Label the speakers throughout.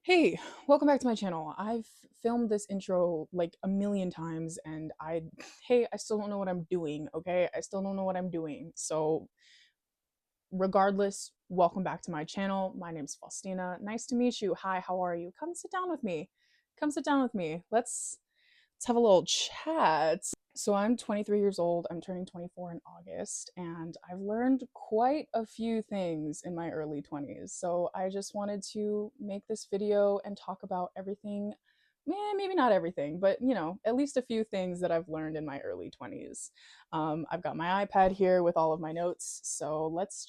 Speaker 1: Hey, welcome back to my channel. I've filmed this intro like a million times and hey, I still don't know what I'm doing, okay? I still don't know what I'm doing. So, regardless, welcome back to my channel. My name's Faustina. Nice to meet you. Hi, how are you? Come sit down with me. Come sit down with me. Let's have a little chat. So I'm 23 years old. I'm turning 24 in August, and I've learned quite a few things in my early 20s. So I just wanted to make this video and talk about everything. Maybe not everything, but at least a few things that I've learned in my early 20s. I've got my iPad here with all of my notes, so let's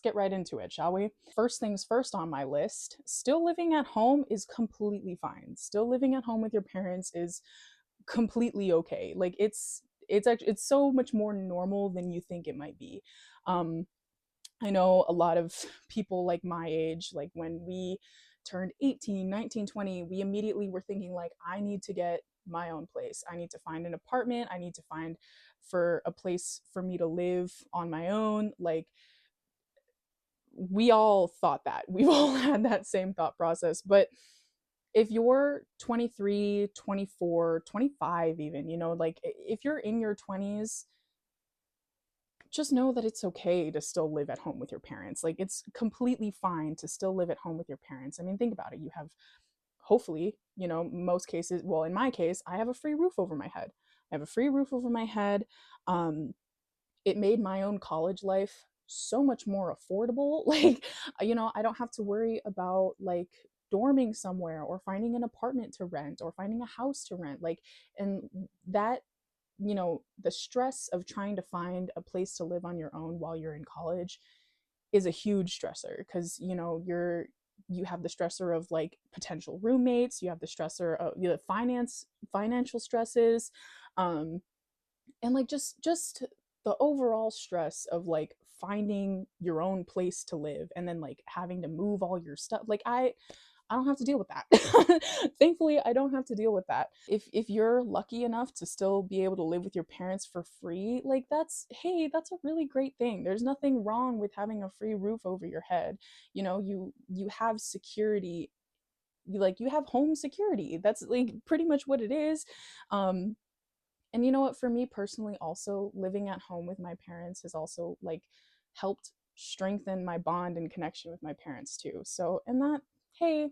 Speaker 1: get right into it, shall we? First things first on my list, still living at home is completely fine. Still living at home with your parents is completely okay. Like it's so much more normal than you think it might be. Um I know a lot of people like my age, like when we turned 18, 19, 20, we immediately were thinking like I need to get my own place. I need to find an apartment. I need to find for a place for me to live on my own. Like we all thought that. We've all had that same thought process. But if you're 23, 24, 25, even, like if you're in your 20s, just know that it's okay to still live at home with your parents. Like it's completely fine to still live at home with your parents. I mean, think about it. You have, hopefully, most cases, well, in my case, I have a free roof over my head. I have a free roof over my head. Um, it made my own college life so much more affordable. Like, I don't have to worry about like dorming somewhere or finding an apartment to rent or finding a house to rent. Like, and that, the stress of trying to find a place to live on your own while you're in college is a huge stressor because, you have the stressor of like potential roommates, you have the stressor of financial stresses, um, and like just the overall stress of like finding your own place to live and then like having to move all your stuff. Like I don't have to deal with that. Thankfully, I don't have to deal with that. If you're lucky enough to still be able to live with your parents for free, like that's a really great thing. There's nothing wrong with having a free roof over your head. You have security. You have home security. That's like pretty much what it is. And you know what, for me personally, also living at home with my parents has also like helped strengthen my bond and connection with my parents too. So, and that, hey,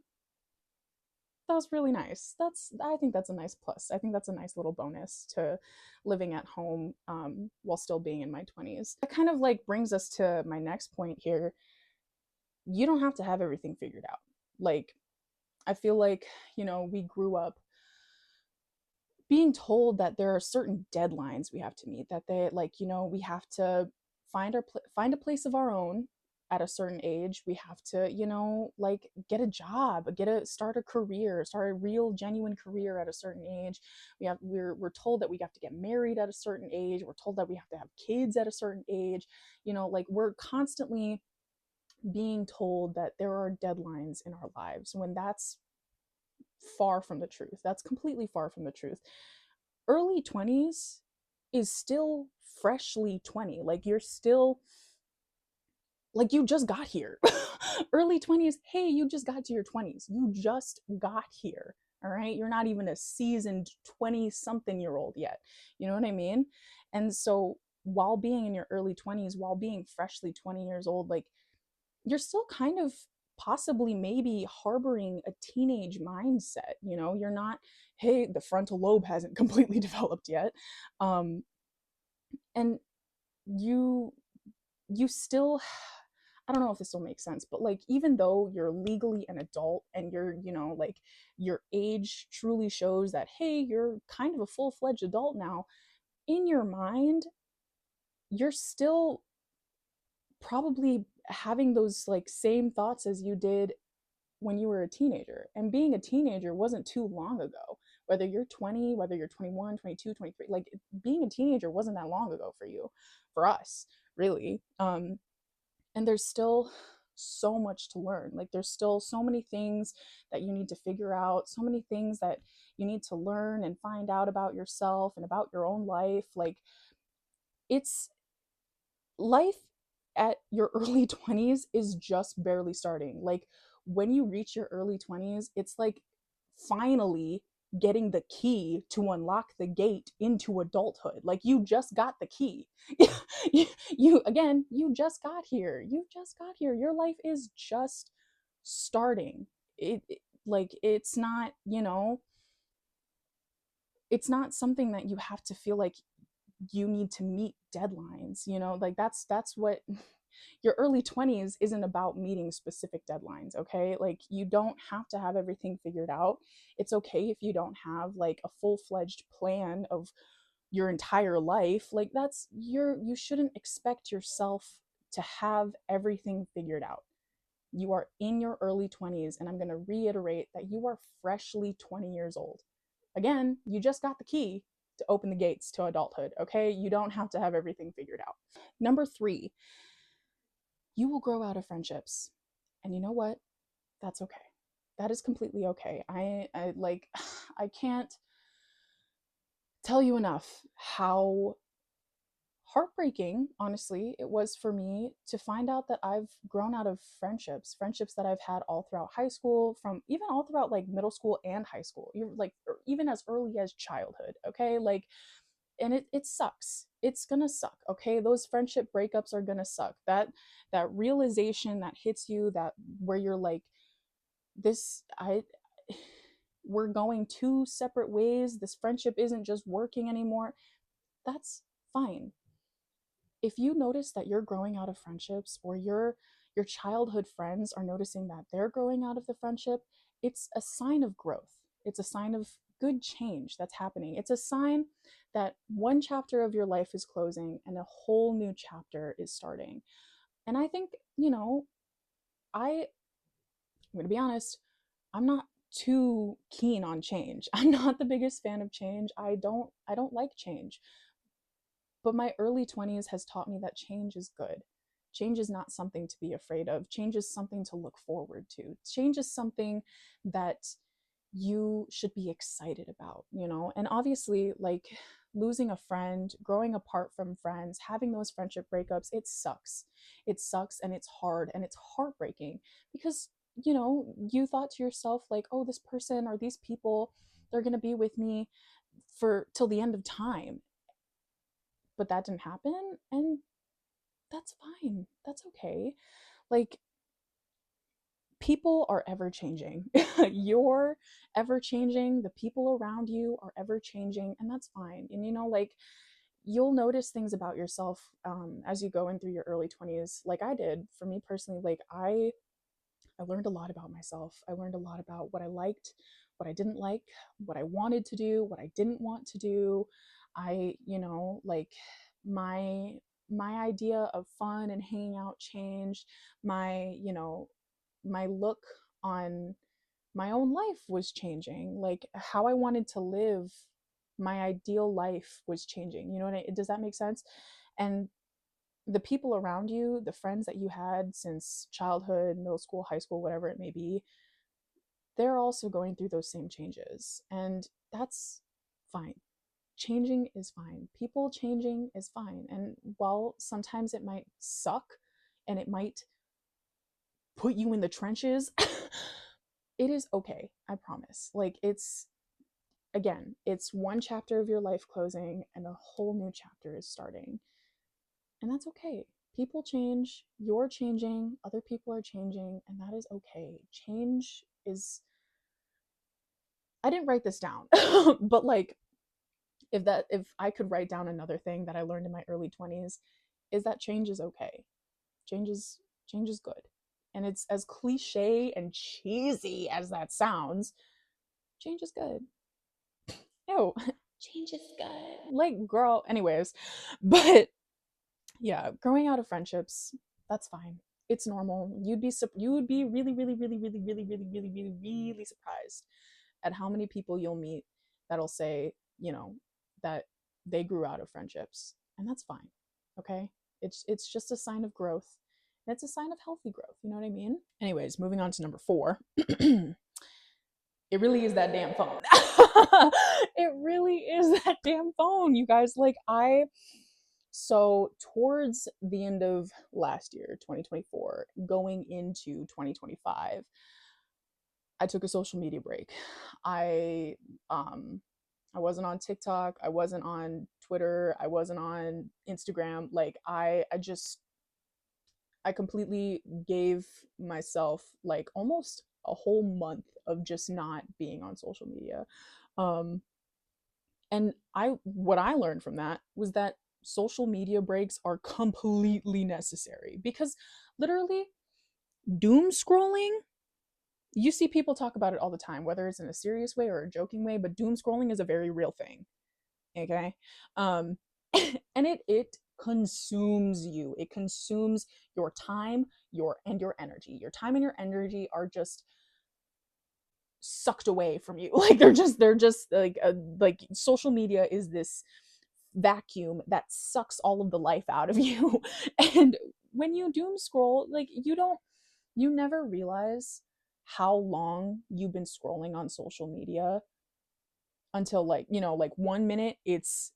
Speaker 1: that was really nice. I think that's a nice plus. I think that's a nice little bonus to living at home while still being in my 20s. That kind of like brings us to my next point here. You don't have to have everything figured out. Like, I feel like, we grew up being told that there are certain deadlines we have to meet, that they like, we have to find a place of our own at a certain age. We have to, like get a job, start a career, start a real genuine career at a certain age. We're told that we have to get married at a certain age. We're told that we have to have kids at a certain age. Like we're constantly being told that there are deadlines in our lives when that's far from the truth. That's completely far from the truth. Early 20s is still freshly 20. Like you're still like you just got here. Early 20s, hey, you just got to your 20s. You just got here. All right? You're not even a seasoned 20 something year old yet. You know what I mean? And so while being in your early 20s, while being freshly 20 years old, like you're still kind of possibly maybe harboring a teenage mindset. You're not, hey, the frontal lobe hasn't completely developed yet. And you you still, I don't know if this will make sense, but like even though you're legally an adult and you're, like your age truly shows that, hey, you're kind of a full-fledged adult now, in your mind you're still probably having those like same thoughts as you did when you were a teenager. And being a teenager wasn't too long ago. Whether you're 20, whether you're 21, 22, 23, like being a teenager wasn't that long ago for you, for us, really. And there's still so much to learn. Like there's still so many things that you need to figure out, so many things that you need to learn and find out about yourself and about your own life. Like it's life at your early 20s is just barely starting. Like when you reach your early 20s, it's like finally getting the key to unlock the gate into adulthood. Like you just got the key. You again, you just got here. You just got here. Your life is just starting. Like it's not, it's not something that you have to feel like you need to meet deadlines, like that's what your early 20s isn't about meeting specific deadlines, okay? Like you don't have to have everything figured out. It's okay if you don't have like a full-fledged plan of your entire life. Like you shouldn't expect yourself to have everything figured out. You are in your early 20s, and I'm going to reiterate that you are freshly 20 years old. Again, you just got the key to open the gates to adulthood, okay? You don't have to have everything figured out. Number 3, you will grow out of friendships. And you know what? That's okay. That is completely okay. I like I can't tell you enough how heartbreaking, honestly, it was for me to find out that I've grown out of friendships that I've had all throughout high school, from even all throughout like middle school and high school. You're like even as early as childhood, okay? Like, and it sucks. It's gonna suck, okay? Those friendship breakups are gonna suck. That realization that hits you, that where you're like, this I we're going two separate ways. This friendship isn't just working anymore. That's fine. If you notice that you're growing out of friendships, or your childhood friends are noticing that they're growing out of the friendship, it's a sign of growth. It's a sign of good change that's happening. It's a sign that one chapter of your life is closing and a whole new chapter is starting. And I think, I'm going to be honest, I'm not too keen on change. I'm not the biggest fan of change. I don't like change. But my early 20s has taught me that change is good. Change is not something to be afraid of. Change is something to look forward to. Change is something that you should be excited about. And obviously, like losing a friend, growing apart from friends, having those friendship breakups, it sucks. It sucks, and it's hard, and it's heartbreaking because, you thought to yourself, like, oh, this person or these people, they're going to be with me for till the end of time. But that didn't happen, and that's fine. That's okay. Like, people are ever changing. You're ever changing. The people around you are ever changing, and that's fine. And like, you'll notice things about yourself as you go in through your early 20s, like I did. For me personally, like I learned a lot about myself. I learned a lot about what I liked, what I didn't like, what I wanted to do, what I didn't want to do. Like my idea of fun and hanging out changed. My look on my own life was changing. Like how I wanted to live my ideal life was changing. Does that make sense? And the people around you, the friends that you had since childhood, middle school, high school, whatever it may be, they're also going through those same changes. And that's fine. Changing is fine. People changing is fine. And while sometimes it might suck and it might put you in the trenches, it is okay. I promise. Like it's one chapter of your life closing and a whole new chapter is starting. And that's okay. People change, you're changing, other people are changing, and that is okay. Change is, I didn't write this down, but like if I could write down another thing that I learned in my early 20s, is that change is okay. Change is change is good. And it's as cliche and cheesy as that sounds, change is good. Ew, change is good. Like, girl, anyways. But yeah, growing out of friendships, that's fine. It's normal. You would be really, really, really, really, really, really, really, really, really surprised at how many people you'll meet that'll say, that they grew out of friendships. And that's fine. Okay? It's just a sign of growth. And it's a sign of healthy growth. You know what I mean? Anyways, moving on to number 4. It really is that damn phone. It really is that damn phone, you guys. Like So, towards the end of last year, 2024, going into 2025, I took a social media break. I um I wasn't on TikTok, I wasn't on Twitter, I wasn't on Instagram. Like I completely gave myself like almost a whole month of just not being on social media. Um and I what I learned from that was that social media breaks are completely necessary because literally doom scrolling, you see people talk about it all the time, whether it's in a serious way or a joking way, but doom scrolling is a very real thing. Okay. um and it consumes you, it consumes your time, your energy. Your time and your energy are just sucked away from you. Like they're just like social media is this vacuum that sucks all of the life out of you. And when you doom scroll, like you never realize how long you've been scrolling on social media until like, like 1 minute it's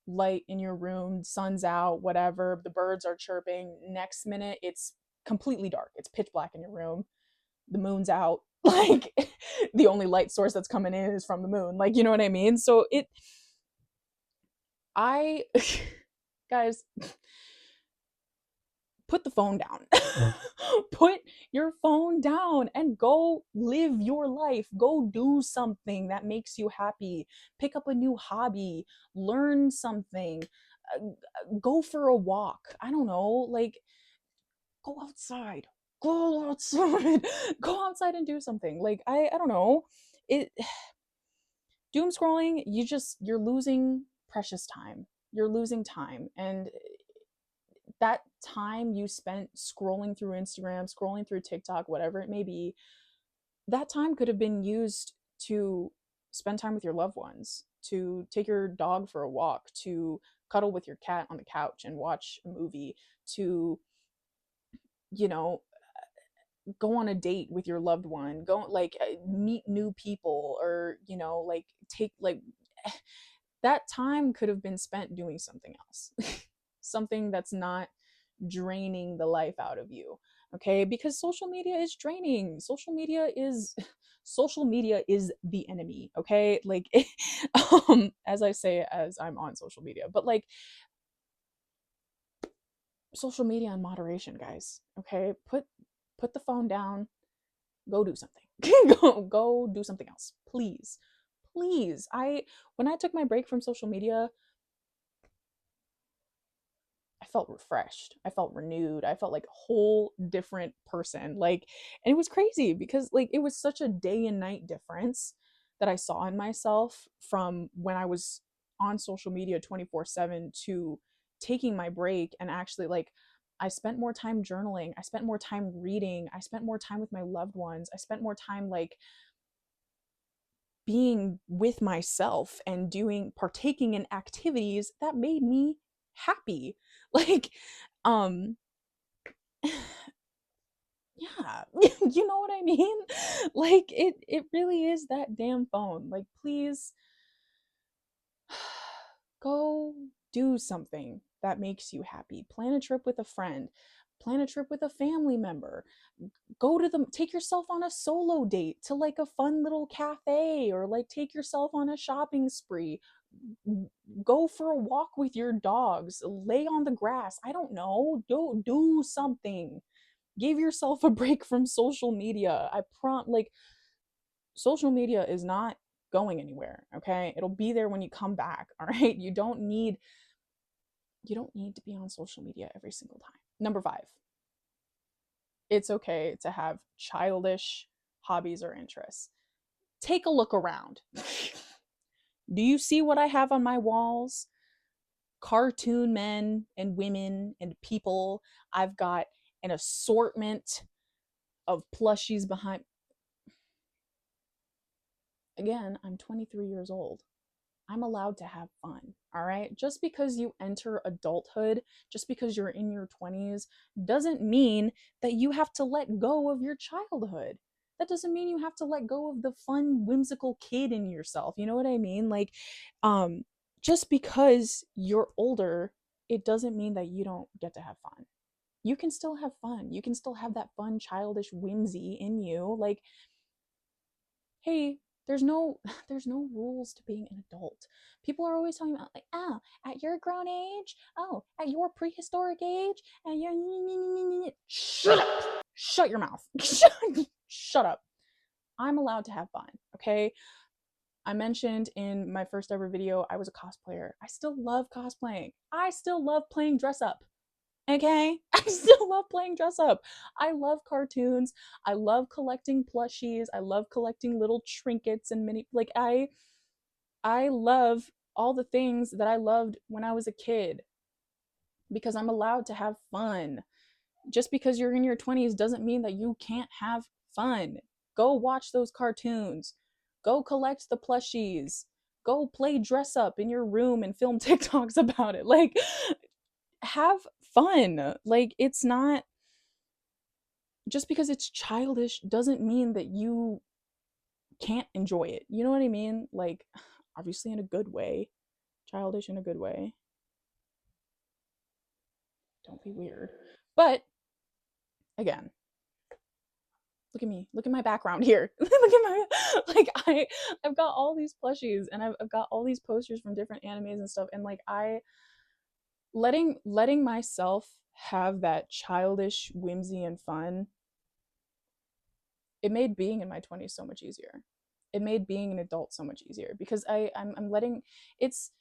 Speaker 1: light in your room, sun's out, whatever, the birds are chirping. Next minute it's completely dark. It's pitch black in your room. The moon's out. Like the only light source that's coming in is from the moon. Like, you know what I mean? So I guys, put the phone down. Put your phone down and go live your life. Go do something that makes you happy. Pick up a new hobby, learn something, go for a walk. I don't know, like go outside. Go outside. Go outside and do something. Like I don't know. It doom scrolling, you're losing precious time. You're losing time, and that time you spent scrolling through Instagram, scrolling through TikTok, whatever it may be, that time could have been used to spend time with your loved ones, to take your dog for a walk, to cuddle with your cat on the couch and watch a movie, to, you know, go on a date with your loved one, go like meet new people, or, like take like that time could have been spent doing something else. Something that's not draining the life out of you. Okay, because social media is draining. Social media is the enemy. Okay, like as I say as I'm on social media, but like social media in moderation, guys. Okay, put the phone down, go do something. Go do something else, please. Please. When I took my break from social media, I felt refreshed. I felt renewed. I felt like a whole different person. Like, and it was crazy because like it was such a day and night difference that I saw in myself from when I was on social media 24/7 to taking my break and actually like I spent more time journaling. I spent more time reading. I spent more time with my loved ones. I spent more time like being with myself and partaking in activities that made me happy. Like, um, yeah, you know what I mean? Like it really is that damn phone. Like, please go do something that makes you happy. Plan a trip with a friend. Plan a trip with a family member. Take yourself on a solo date to like a fun little cafe, or like take yourself on a shopping spree. Go for a walk with your dogs. Lay on the grass. I don't know. Do something. Give yourself a break from social media. Like social media is not going anywhere, okay? It'll be there when you come back, all right? You don't need to be on social media every single time. Number 5, it's okay to have childish hobbies or interests. Take a look around. Do you see what I have on my walls? Cartoon men and women and people. I've got an assortment of plushies behind. Again, I'm 23 years old. I'm allowed to have fun, all right? Just because you enter adulthood, just because you're in your 20s, doesn't mean that you have to let go of your childhood. That doesn't mean you have to let go of the fun, whimsical kid in yourself. You know what I mean? Like, just because you're older it doesn't mean that you don't get to have fun. You can still have fun. You can still have that fun, childish whimsy in you. Like, hey, there's no there's no rules to being an adult. People are always talking about like, oh, at your grown age, oh, at your prehistoric age, and you're shut up. Shut your mouth. Shut up. I'm allowed to have fun, okay? I mentioned in my first ever video I was a cosplayer. I still love cosplaying. I still love playing dress up. Okay? I still love playing dress up. I love cartoons. I love collecting plushies. I love collecting little trinkets and mini like I love all the things that I loved when I was a kid because I'm allowed to have fun. Just because you're in your 20s doesn't mean that you can't have fun. Go watch those cartoons. Go collect the plushies. Go play dress up in your room and film TikToks about it. Like, have fun. Like, it's not just because it's childish doesn't mean that you can't enjoy it. You know what I mean? Like, obviously in a good way. Childish in a good way. Don't be weird. But again, look at me. Look at my background here. Look at my like I've got all these plushies and I've got all these posters from different animes and stuff, and like I letting myself have that childish whimsy and fun, it made being in my 20s so much easier. It made being an adult so much easier because I'm letting it's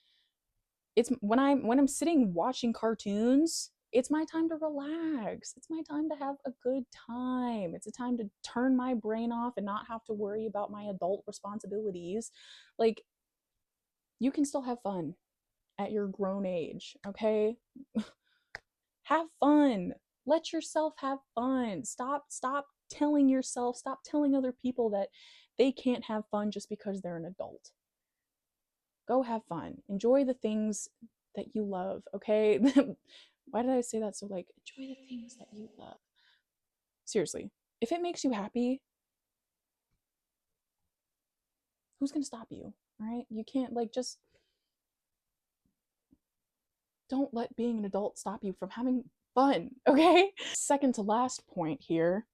Speaker 1: when I'm sitting watching cartoons, it's my time to relax. It's my time to have a good time. It's a time to turn my brain off and not have to worry about my adult responsibilities. Like, you can still have fun at your grown age, okay? Have fun. Let yourself have fun. Stop telling other people that they can't have fun just because they're an adult. Go have fun. Enjoy the things that you love, okay? Why did I say that so like, enjoy the things that you love? Seriously, if it makes you happy, who's gonna stop you? All right? You can't like just don't let being an adult stop you from having fun, okay? Second to last point here,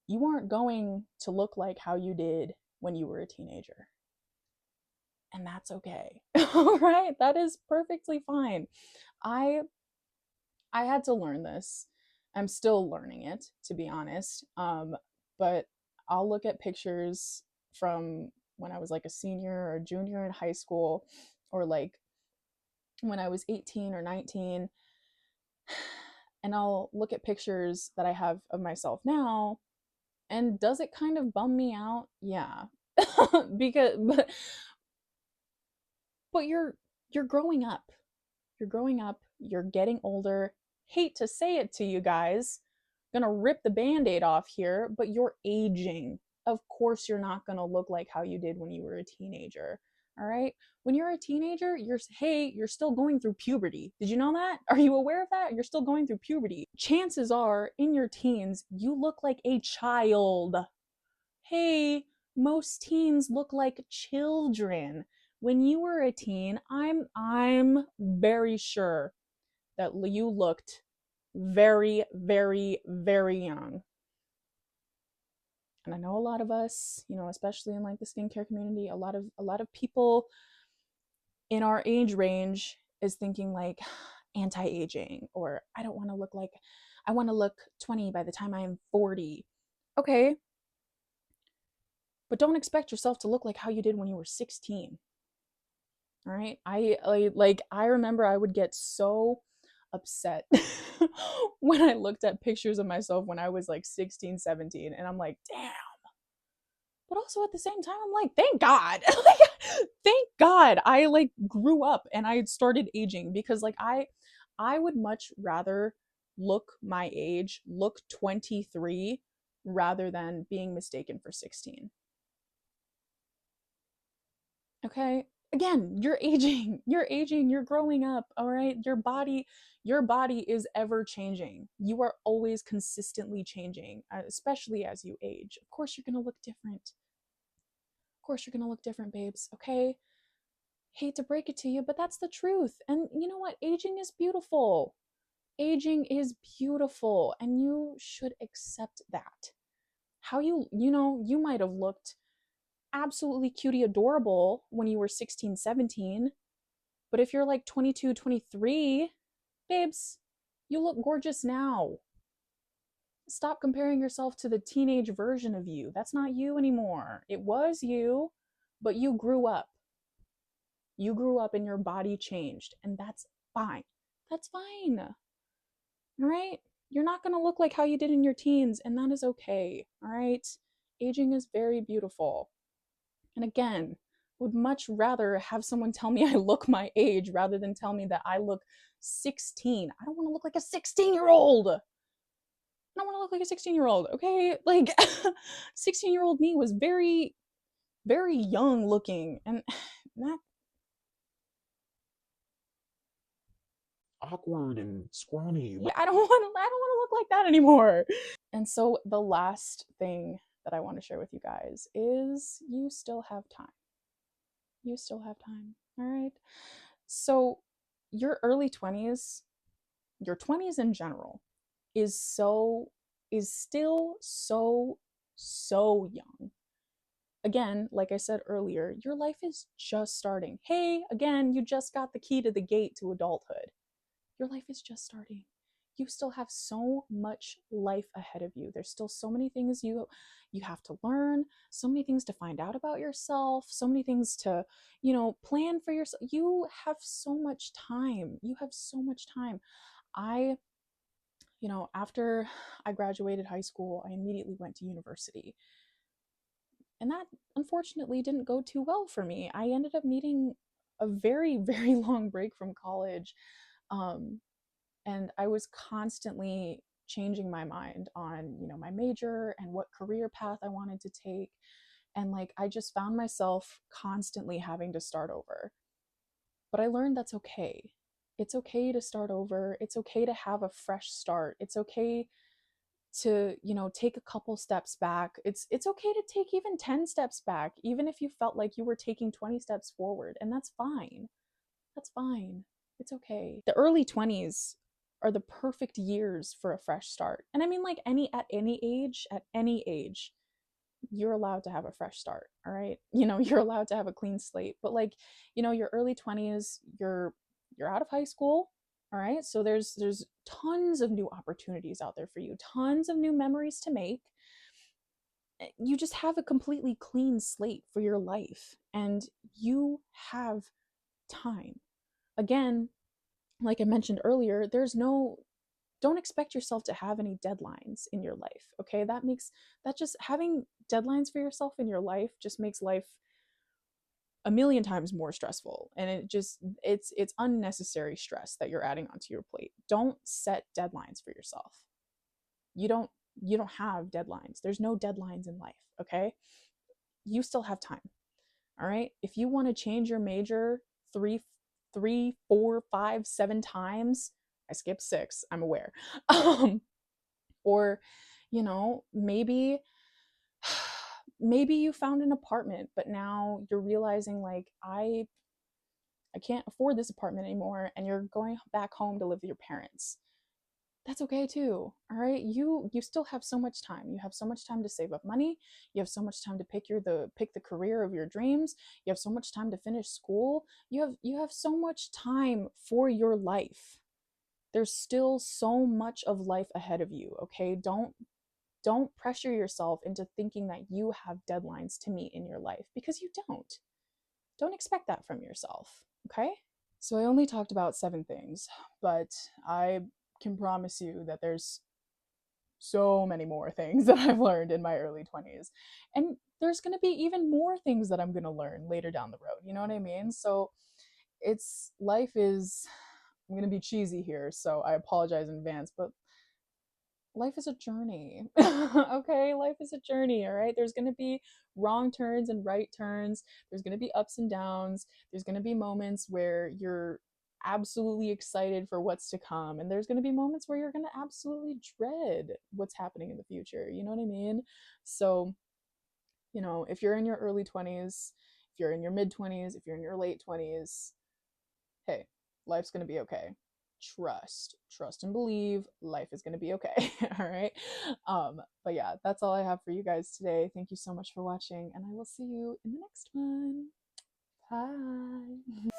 Speaker 1: you aren't going to look like how you did when you were a teenager. And that's okay. All right? That is perfectly fine. I had to learn this. I'm still learning it, to be honest. But I'll look at pictures from when I was like a senior or a junior in high school, or like when I was 18 or 19, and I'll look at pictures that I have of myself now, and does it kind of bum me out? Yeah. because but you're growing up. You're growing up, you're getting older. Hate to say it to you guys, gonna rip the band-aid off here, but you're aging. Of course you're not gonna look like how you did when you were a teenager. All right? When you're a teenager, you're still going through puberty. Did you know that? Are you aware of that? You're still going through puberty. Chances are in your teens, you look like a child. Hey, most teens look like children. When you were a teen, I'm very sure that you looked very, very, very young. And I know a lot of us, especially in like the skincare community, a lot of people in our age range is thinking like anti-aging, or I want to look 20 by the time I'm 40. Okay, but don't expect yourself to look like how you did when you were 16. All right? I remember I would get so upset when I looked at pictures of myself when I was like 16, 17, and I'm like, damn. But also at the same time, I'm like, thank God. Like, thank God I like grew up and I started aging, because like I would much rather look my age, look 23, rather than being mistaken for 16. Okay? Again, you're aging. You're aging, you're growing up, all right? Your body is ever changing. You are always consistently changing, especially as you age. Of course you're going to look different. Of course you're going to look different, babes, okay? Hate to break it to you, but that's the truth. And you know what? Aging is beautiful. Aging is beautiful, and you should accept that. How you might have looked absolutely cutie adorable when you were 16, 17, but if you're like 22, 23, babes, you look gorgeous now. Stop comparing yourself to the teenage version of you. That's not you anymore. It was you, but you grew up. You grew up and your body changed, and that's fine. That's fine. All right? You're not going to look like how you did in your teens, and that is okay. All right? Aging is very beautiful. And again, would much rather have someone tell me I look my age rather than tell me that I look 16. I don't want to look like a 16-year-old. I don't want to look like a 16-year-old, okay? Like 16-year-old me was very, very young looking, and that
Speaker 2: awkward and scrawny.
Speaker 1: yeah, I don't want to look like that anymore. And so the last thing that I want to share with you guys is you still have time. You still have time. All right. So your early 20s, your 20s in general is still so young. Again, like I said earlier, your life is just starting. Hey, again, you just got the key to the gate to adulthood. Your life is just starting. You still have so much life ahead of you. There's still so many things you have to learn, so many things to find out about yourself, so many things to, plan for yourself. You have so much time. You have so much time. I, after I graduated high school, I immediately went to university. And that unfortunately didn't go too well for me. I ended up needing a very, very long break from college. Um, and I was constantly changing my mind on, my major and what career path I wanted to take. And like, I just found myself constantly having to start over. But I learned that's okay. It's okay to start over. It's okay to have a fresh start. It's okay to, take a couple steps back. It's okay to take even 10 steps back, even if you felt like you were taking 20 steps forward, and that's fine. That's fine. It's okay. The early 20s are the perfect years for a fresh start. And I mean, like, at any age, you're allowed to have a fresh start, all right? You're allowed to have a clean slate. But like, your early 20s, you're out of high school, all right? So there's tons of new opportunities out there for you, tons of new memories to make. You just have a completely clean slate for your life, and you have time. Again, like I mentioned earlier, don't expect yourself to have any deadlines in your life. Okay, that just having deadlines for yourself in your life just makes life a million times more stressful, and it's unnecessary stress that you're adding onto your plate. Don't set deadlines for yourself. You don't have deadlines. There's no deadlines in life. Okay, you still have time. All right, if you want to change your major three, four, five, 7 times, I skipped 6, I'm aware. Or, maybe you found an apartment, but now you're realizing like I can't afford this apartment anymore, and you're going back home to live with your parents. That's okay too. All right, you still have so much time. You have so much time to save up money. You have so much time to pick the career of your dreams. You have so much time to finish school. You have so much time for your life. There's still so much of life ahead of you. Okay, don't pressure yourself into thinking that you have deadlines to meet in your life, because you don't expect that from yourself. Okay, so I only talked about 7 things, but I can promise you that there's so many more things that I've learned in my early 20s. And there's going to be even more things that I'm going to learn later down the road. You know what I mean? So life is, I'm going to be cheesy here, so I apologize in advance, but life is a journey. Okay, life is a journey. All right, there's going to be wrong turns and right turns. There's going to be ups and downs. There's going to be moments where you're absolutely excited for what's to come, and there's going to be moments where you're going to absolutely dread what's happening in the future. You know what I mean? So if you're in your early 20s, If you're in your mid 20s, if you're in your late 20s, hey, life's gonna be okay. Trust and believe life is gonna be okay. All right. But yeah, that's all I have for you guys today. Thank you so much for watching, and I will see you in the next one. Bye.